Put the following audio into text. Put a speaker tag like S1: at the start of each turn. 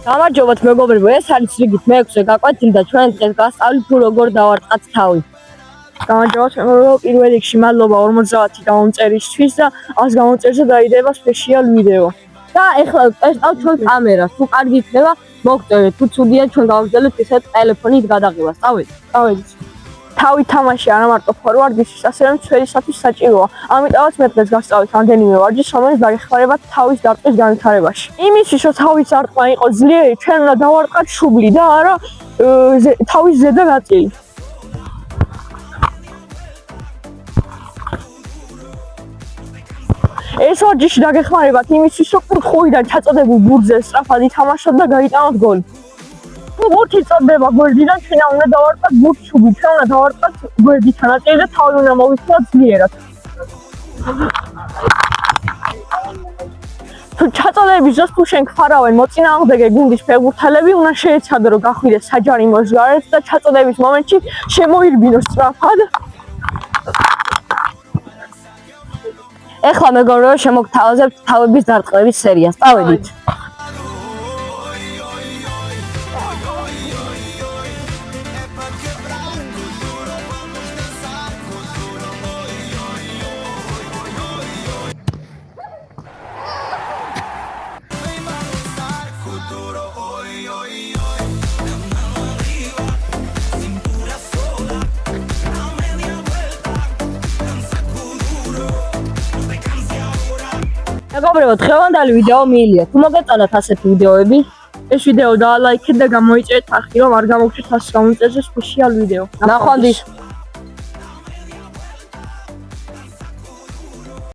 S1: გამარჯობათ მეგობრებო, ეს არის რიგით მე-6 გაკვეთილი და ჩვენ დღეს გასწავლით თუ როგორ დავარტყათ თავი. გამარჯობათ მეგობრებო, პირველ რიგში მადლობა 50 გამომწერისთვის და 100 გამომწერზე დაიდება სპეციალ ვიდეო. და ეხლა ტესტავთ ჩვენ კამერას, თუ კარგი იქნება, მოგწერეთ, თუ ცუდია ჩვენ გავაგრძელებთ ისეთ ტელეფონით გადაღებას. წავედით. თავი თამაში არა მარტო ფორვარდისთვის, ასევე მცველისათვის საჭიროა. ამიტომაც მე დღეს გავსწავლით რამდენიმე ვარჯიშს, რომელიც დაგეხმარებათ თავის დარტყმის განვითარებაში. იმისთვის, რომ თავის დარტყმა იყოს ძლიერი, ჩვენ უნდა დავარტყათ შუბლი და არა თავის ზედა ნაწილი. ეს ვარჯიში დაგეხმარებათ იმისთვის, რომ კუთხეიდან ჩაწოდებულ ბურთზე სწრაფად ითამაშოთ და გაიტანოთ გოლი. ბურთი წოდება გვერდიდან, ჩვენ უნდა დავარტყათ ბურთს შუბლით, ჩვენ უნდა დავარტყათ გვერდიდან ნაწილი და თავი უნდა მოვიხსნათ ძლიერად. თუ ჩაწოდების დროს თუ შენ გფარავენ მოწინააღმდეგე გუნდის ფეხბურთელები, უნდა შეეცადო რომ გახვიდეს საჯარიმოს გარეთ და ჩაწოდების მომენტში შემოირბინო სწრაფად. ეხლა მეგობრებო, შემოგთავაზებთ თავების დარტყმების სერიას. წავედით. მეგობრებო, დღევანდელი ვიდეო მიილია. თუ მოგეწონათ ასეთი ვიდეოები, ეს ვიდეო დაალაიქეთ და გამოიწერეთ არხი, რომ არ გამოგჩეთ 100 გამომწერზე სპეციალ ვიდეო. ნახვამდის.